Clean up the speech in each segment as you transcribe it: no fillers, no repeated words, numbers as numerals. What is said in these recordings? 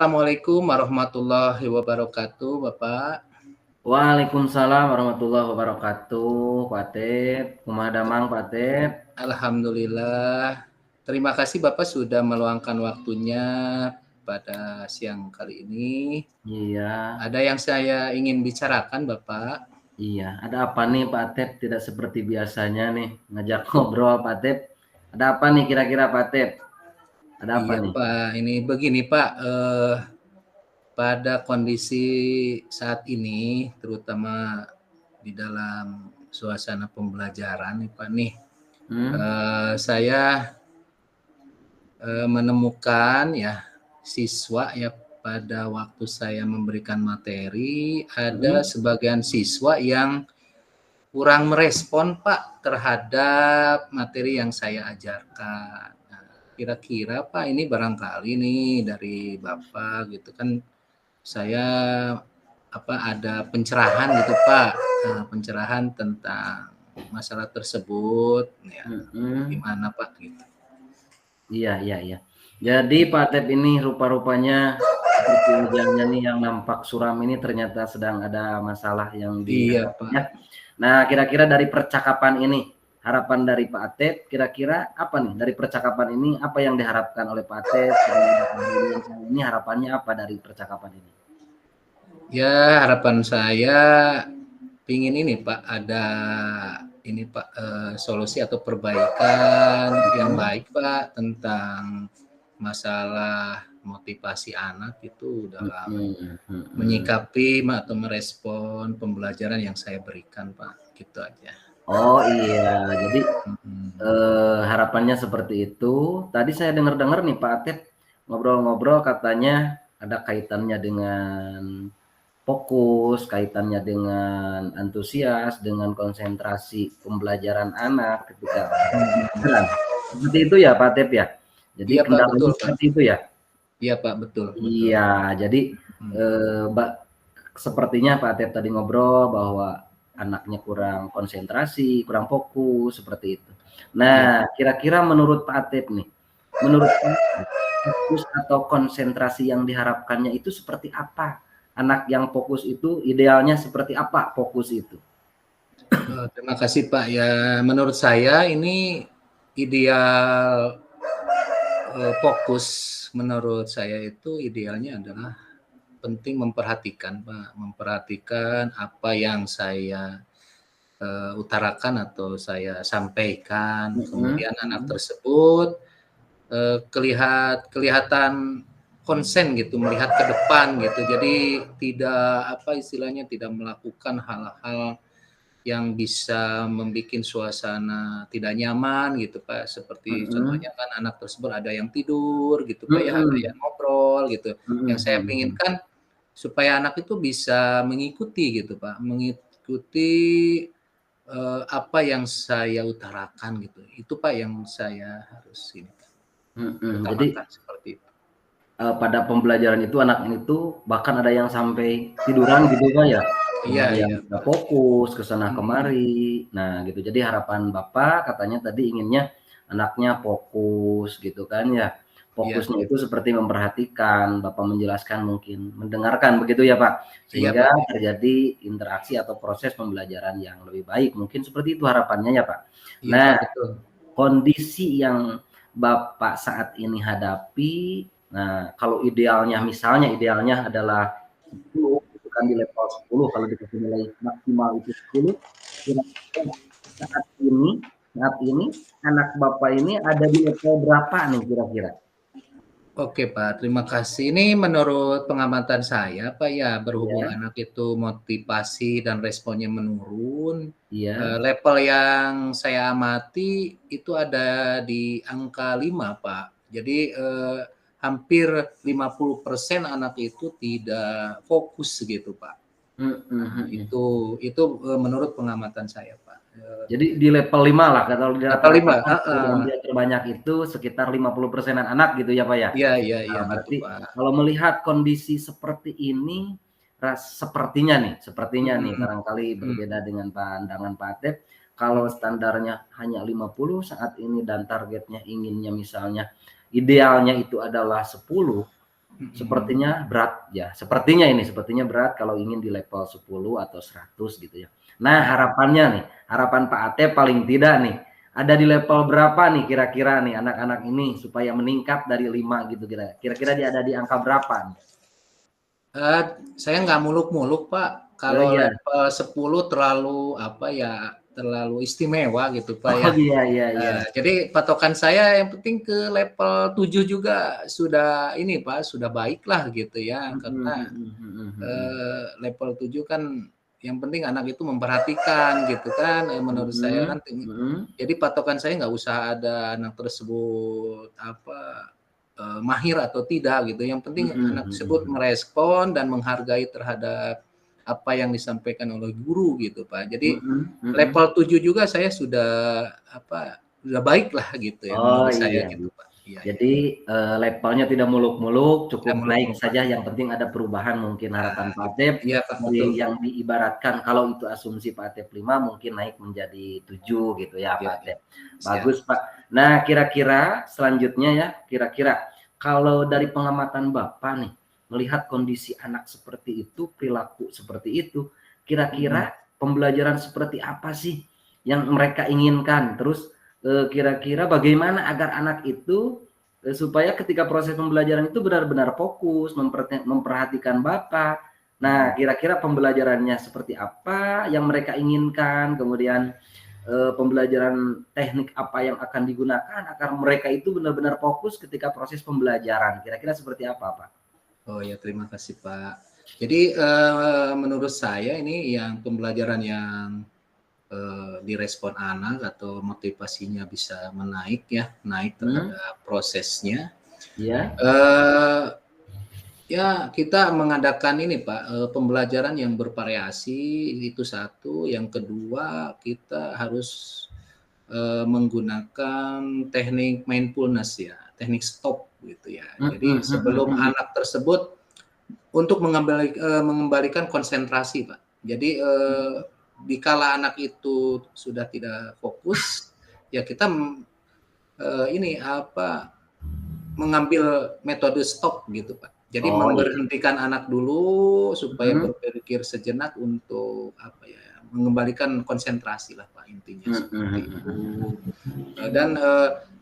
Assalamualaikum warahmatullahi wabarakatuh, Bapak. Waalaikumsalam warahmatullahi wabarakatuh, Pak Tep. Kumaha damang, Pak Tep? Alhamdulillah. Terima kasih Bapak sudah meluangkan waktunya pada siang kali ini. Iya, Ada yang saya ingin bicarakan, Bapak. iya. Ada apa nih, Pak Tep? Tidak seperti biasanya nih, ngajak ngobrol, Pak Tep. Ada apa nih kira-kira, Pak Tep? Ada apa Iya, nih? Pak. Ini begini, Pak. Pada kondisi saat ini, terutama di dalam suasana pembelajaran, nih, Pak. Hmm? Saya menemukan ya siswa ya pada waktu saya memberikan materi ada Hmm? sebagian siswa yang kurang merespon Pak terhadap materi yang saya ajarkan. Nah, kira-kira Pak ini barangkali nih dari Bapak gitu kan saya ada pencerahan gitu Pak. Nah, pencerahan tentang masalah tersebut ya. Hmm? Gimana Pak gitu. Iya, iya, iya. Jadi Pak Tep ini rupa-rupanya seperti wajahnya nih yang nampak suram ini ternyata sedang ada masalah yang Iya dihadapi Pak. ya. Nah, kira-kira dari percakapan ini, harapan dari Pak Atep, kira-kira apa nih dari percakapan ini, apa yang diharapkan oleh Pak Atep ini harapannya apa dari percakapan ini? Ya, harapan saya pingin ini Pak, ada ini Pak solusi atau perbaikan yang Mhm, baik Pak tentang masalah motivasi anak itu dalam mhm, mhm. menyikapi atau merespon pembelajaran yang saya berikan Pak, gitu aja. Oh iya, jadi Hmm. harapannya seperti itu. Tadi saya dengar-dengar nih Pak Atep ngobrol-ngobrol katanya ada kaitannya dengan fokus, kaitannya dengan antusias, dengan konsentrasi pembelajaran anak ketika pembelajaran. Seperti itu ya Pak Atep ya? Jadi Iya Pak, betul kendalanya Pak. seperti itu ya? Iya Pak, betul, betul. Iya, jadi Hmm. Mbak, sepertinya Pak Atep tadi ngobrol bahwa anaknya kurang konsentrasi, kurang fokus, seperti itu. Iya Nah, Pak. kira-kira menurut Pak Atep nih, menurut Pak, fokus atau konsentrasi yang diharapkannya itu seperti apa? Anak yang fokus itu idealnya seperti apa fokus itu? Terima kasih Pak. Ya, menurut saya ini ideal fokus menurut saya itu idealnya adalah penting memperhatikan Pak, memperhatikan apa yang saya utarakan atau saya sampaikan. Mhm, Kemudian anak mhm, tersebut kelihatan konsen gitu, melihat ke depan gitu. Jadi tidak apa istilahnya tidak melakukan hal-hal yang bisa membuat suasana tidak nyaman gitu Pak, seperti mhm, contohnya kan anak tersebut ada yang tidur gitu Pak ya, ada mhm, yang ngobrol gitu. mhm, Yang saya mhm, mhm. inginkan supaya anak itu bisa mengikuti gitu Pak, mengikuti, apa yang saya utarakan gitu. Itu Pak yang saya harus ini Pak, Mhm, jadi utamakan seperti itu. pada pembelajaran itu anak itu bahkan ada yang sampai tiduran gitu Kak ya? Iya Ada yang iya nggak Pak. fokus ke sana Mhm, kemari. Nah gitu, jadi harapan Bapak katanya tadi inginnya anaknya fokus gitu kan ya. iya. Fokusnya itu seperti memperhatikan, Bapak menjelaskan mungkin mendengarkan begitu ya Pak? Iya Sehingga Pak, terjadi interaksi atau proses pembelajaran yang lebih baik, mungkin seperti itu harapannya ya Pak? iya Nah, Pak, betul. kondisi yang Bapak saat ini hadapi, nah kalau idealnya misalnya idealnya adalah 10 gitu kan di level 10 kalau dikasih nilai maksimal itu 10, kira-kira saat ini anak Bapak ini ada di level berapa nih kira-kira? Oke Pak, terima kasih. Ini menurut pengamatan saya Pak ya, berhubung Iya, anak itu motivasi dan responnya menurun, iya, level yang saya amati itu ada di angka 5 Pak. Jadi, hampir 50% anak itu tidak fokus gitu Pak. mhm, Nah mhm. itu, menurut pengamatan saya Pak, Jadi di level 5 lah, kalau di level rata-rata 5 kan perguruan heeh. tinggi terbanyak itu sekitar 50%-an anak gitu ya, Pak, ya? Iya iya iya, Nah, gitu berarti Pak. kalau melihat kondisi seperti ini, sepertinya nih Mhm barangkali mhm. berbeda dengan pandangan Pak Atep, kalau Mhm. standarnya hanya 50 saat ini dan targetnya inginnya misalnya idealnya itu adalah 10, sepertinya berat ya. Sepertinya berat kalau ingin di level 10 atau 100 gitu ya. Nah, harapannya nih, harapan Pak Atep paling tidak nih, ada di level berapa nih kira-kira nih anak-anak ini supaya meningkat dari 5 gitu kira-kira dia ada di angka berapa nih? Saya nggak muluk-muluk Pak, Oh kalau iya. level 10 terlalu apa ya, terlalu istimewa gitu Pak Oh ya. iya iya iya. Jadi patokan saya yang penting ke level 7 juga sudah ini Pak, sudah baik lah gitu ya. Karena level 7 kan yang penting anak itu memperhatikan gitu kan, menurut saya kan. Jadi patokan saya nggak usah ada anak tersebut apa, mahir atau tidak gitu, yang penting anak tersebut merespon dan menghargai terhadap apa yang disampaikan oleh guru gitu Pak. Jadi level 7 juga saya sudah apa, sudah baik lah gitu ya Oh menurut saya iya. gitu Pak. Iya iya, Jadi levelnya tidak muluk-muluk, tidak cukup naik muluk-muluk Pak. saja. Yang penting ada perubahan mungkin harapan Nah, Pak gitu. Atep Iya Pak, betul dari Pak. yang diibaratkan kalau itu asumsi Pak Atep 5 mungkin naik menjadi 7 gitu ya Iya Pak iya, Atep. siap. Bagus Pak. Nah kira-kira selanjutnya ya, kira-kira kalau dari pengamatan Bapak nih, melihat kondisi anak seperti itu, perilaku seperti itu, kira-kira pembelajaran seperti apa sih yang mereka inginkan? Terus kira-kira bagaimana agar anak itu supaya ketika proses pembelajaran itu benar-benar fokus, memperhatikan Bapak. Nah, kira-kira pembelajarannya seperti apa yang mereka inginkan, kemudian pembelajaran teknik apa yang akan digunakan agar mereka itu benar-benar fokus ketika proses pembelajaran. Kira-kira seperti apa, Pak? Oh ya, terima kasih Pak. Jadi menurut saya ini yang pembelajaran yang direspon anak atau motivasinya bisa naik terhadap prosesnya. Iya. Ya kita mengadakan ini Pak, pembelajaran yang bervariasi itu satu, yang kedua kita harus menggunakan teknik mindfulness ya, teknik stop gitu ya. Jadi sebelum anak tersebut untuk mengembalikan konsentrasi Pak. Jadi dikala anak itu sudah tidak fokus, ya kita ini apa, mengambil metode stop gitu Pak. Jadi Oh iya. memberhentikan anak dulu supaya berpikir sejenak untuk apa ya, mengembalikan konsentrasi lah Pak, intinya seperti itu. Dan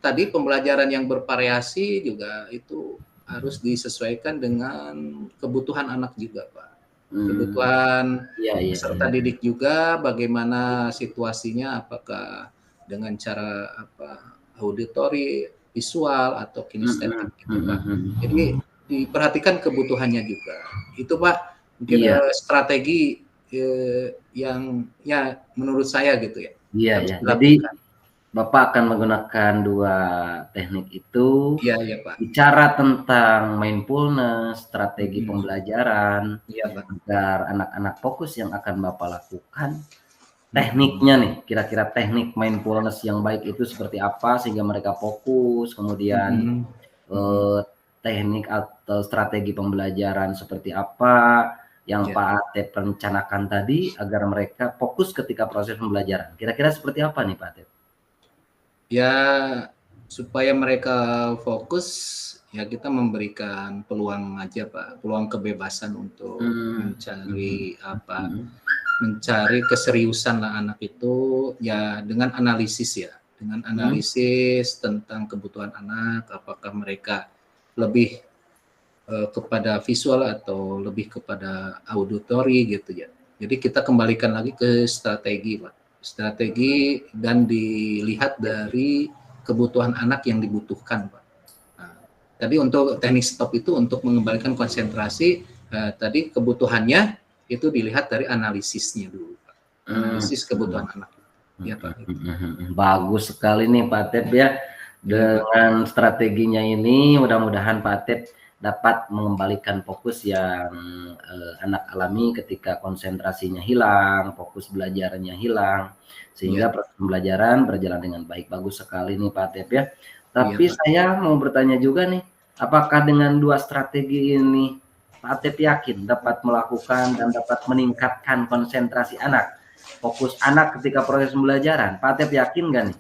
tadi pembelajaran yang bervariasi juga itu harus disesuaikan dengan kebutuhan anak juga Pak. Kebutuhan Iya iya peserta iya. didik juga bagaimana situasinya, apakah dengan cara apa, auditori, visual, atau kinestetik gitu Pak. Jadi diperhatikan kebutuhannya juga. Itu Pak, mungkin Iya. strategi yang ya menurut saya gitu ya, Iya harus ya. Jadi dilakukan. Bapak akan menggunakan 2 teknik itu, Iya iya Pak. bicara tentang mindfulness, strategi pembelajaran, Iya Pak. agar anak-anak fokus yang akan Bapak lakukan. Tekniknya nih, kira-kira teknik mindfulness yang baik itu seperti apa sehingga mereka fokus, kemudian teknik atau strategi pembelajaran seperti apa yang Ya. Pak Atep rencanakan tadi agar mereka fokus ketika proses pembelajaran. Kira-kira seperti apa nih Pak Atep? Ya, supaya mereka fokus, ya kita memberikan peluang aja Pak, peluang kebebasan untuk mencari apa, mencari keseriusan lah anak itu ya dengan analisis ya, dengan analisis tentang kebutuhan anak, apakah mereka lebih kepada visual atau lebih kepada auditori gitu ya. Jadi kita kembalikan lagi ke strategi Pak. Strategi dan dilihat dari kebutuhan anak yang dibutuhkan Pak. Nah, tadi untuk teknik stop itu untuk mengembalikan konsentrasi, tadi kebutuhannya itu dilihat dari analisisnya dulu Pak. Analisis kebutuhan anak. Ya Pak. Bagus sekali nih Pak Atep ya. Dengan strateginya ini mudah-mudahan Pak Atep dapat mengembalikan fokus yang anak alami ketika konsentrasinya hilang, fokus belajarnya hilang, sehingga proses pembelajaran berjalan dengan baik. Bagus sekali nih Pak Atep ya. Tapi saya mau bertanya juga nih, apakah dengan 2 strategi ini Pak Atep yakin dapat melakukan dan dapat meningkatkan konsentrasi anak, fokus anak ketika proses pembelajaran? Pak Atep yakin nggak nih?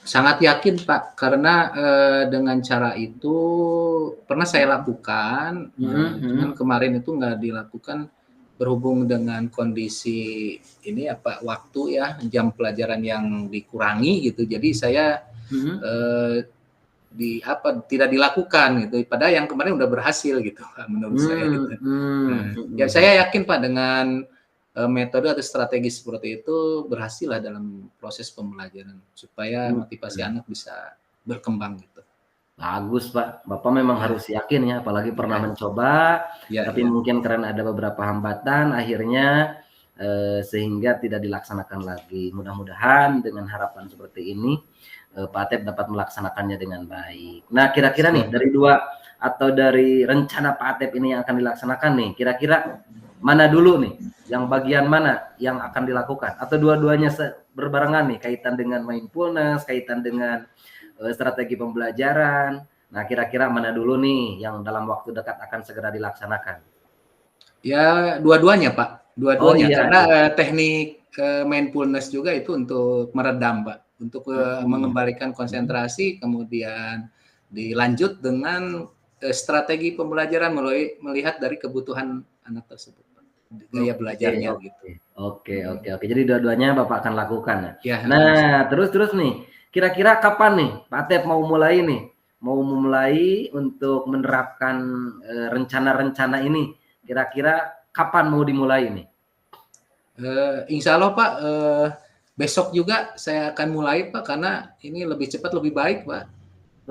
Sangat yakin Pak, karena dengan cara itu pernah saya lakukan, cuman kemarin itu nggak dilakukan berhubung dengan kondisi ini apa waktu ya jam pelajaran yang dikurangi gitu, jadi saya tidak dilakukan gitu. Padahal yang kemarin udah berhasil gitu Pak, menurut saya gitu. Ya saya yakin Pak dengan metode atau strategi seperti itu berhasil lah dalam proses pembelajaran supaya motivasi anak bisa berkembang gitu. Bagus Pak, Bapak memang harus yakin ya, apalagi pernah mencoba, tapi mungkin karena ada beberapa hambatan akhirnya sehingga tidak dilaksanakan lagi. Mudah-mudahan dengan harapan seperti ini Pak Atep dapat melaksanakannya dengan baik. Nah kira-kira nih dari rencana Pak Atep ini yang akan dilaksanakan nih, kira-kira mana dulu nih, yang bagian mana yang akan dilakukan? Atau dua-duanya berbarengan nih, kaitan dengan mindfulness, kaitan dengan strategi pembelajaran. Nah, kira-kira mana dulu nih yang dalam waktu dekat akan segera dilaksanakan? Ya, dua-duanya Pak, dua-duanya. Karena teknik mindfulness juga itu untuk meredam Pak, untuk mengembalikan konsentrasi, kemudian dilanjut dengan strategi pembelajaran melihat dari kebutuhan anak tersebut. Gaya belajarnya gitu. Oke. Jadi dua-duanya Bapak akan lakukan ya. Nah, terus nih, kira-kira kapan nih Pak Atep mau mulai nih? Mau memulai untuk menerapkan rencana-rencana ini? Kira-kira kapan mau dimulai nih? Insya Allah Pak, besok juga saya akan mulai Pak, karena ini lebih cepat lebih baik Pak.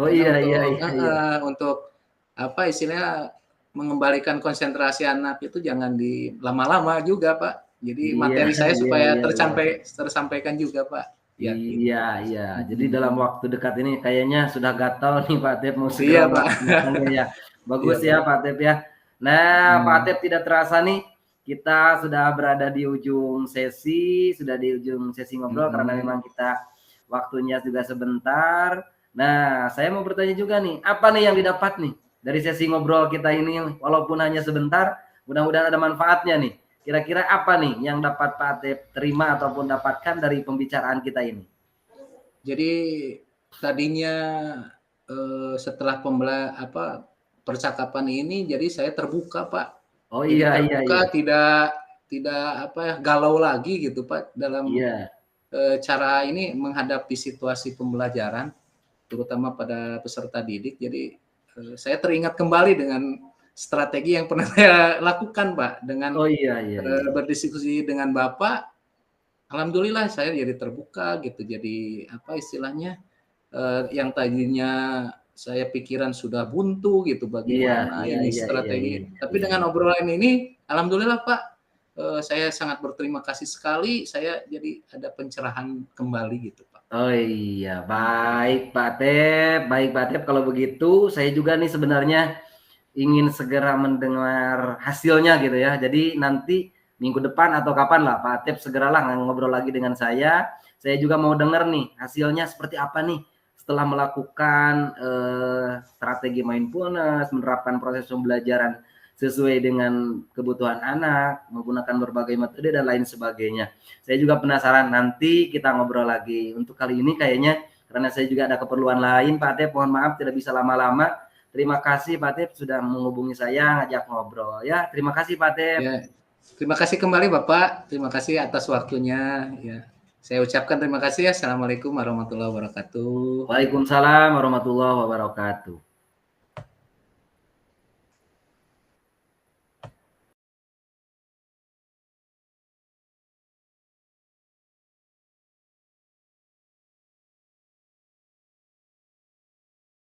Oh iya. Untuk apa istilahnya mengembalikan konsentrasi anak itu jangan di lama-lama juga Pak. Jadi materi saya supaya tersampaikan juga Pak. Iya. Jadi dalam waktu dekat ini kayaknya sudah gatal nih Pak Atep mau Iya, segera Pak. melaksanakannya ya. Bagus ya Pak Atep ya. Nah Pak Atep tidak terasa nih kita sudah berada di ujung sesi ngobrol karena memang kita waktunya juga sebentar. Nah, saya mau bertanya juga nih, apa nih yang didapat nih dari sesi ngobrol kita ini, walaupun hanya sebentar, mudah-mudahan ada manfaatnya nih. Kira-kira apa nih yang dapat Pak Atep terima ataupun dapatkan dari pembicaraan kita ini? Jadi tadinya setelah percakapan ini, jadi saya terbuka Pak. Oh iya. Tidak galau lagi gitu Pak dalam cara ini menghadapi situasi pembelajaran, terutama pada peserta didik. Jadi saya teringat kembali dengan strategi yang pernah saya lakukan Pak, dengan berdiskusi dengan Bapak. Alhamdulillah saya jadi terbuka gitu. Jadi apa istilahnya, yang tadinya saya pikiran sudah buntu gitu bagaimana strategi. Tapi dengan obrolan ini, alhamdulillah Pak, saya sangat berterima kasih sekali. Saya jadi ada pencerahan kembali gitu Pak. Oh iya, baik Pak Atep. Kalau begitu, saya juga nih sebenarnya ingin segera mendengar hasilnya gitu ya. Jadi nanti minggu depan atau kapan lah Pak Atep segeralah ngobrol lagi dengan saya. Saya juga mau dengar nih hasilnya seperti apa nih setelah melakukan strategi mindfulness, menerapkan proses pembelajaran sesuai dengan kebutuhan anak, menggunakan berbagai metode dan lain sebagainya. Saya juga penasaran, nanti kita ngobrol lagi. Untuk kali ini kayaknya karena saya juga ada keperluan lain Pak Atep, mohon maaf tidak bisa lama-lama. Terima kasih Pak Atep sudah menghubungi saya, ngajak ngobrol ya. Terima kasih Pak Atep. Ya, terima kasih kembali Bapak. Terima kasih atas waktunya. Ya, saya ucapkan terima kasih. Assalamualaikum warahmatullahi wabarakatuh. Waalaikumsalam warahmatullahi wabarakatuh.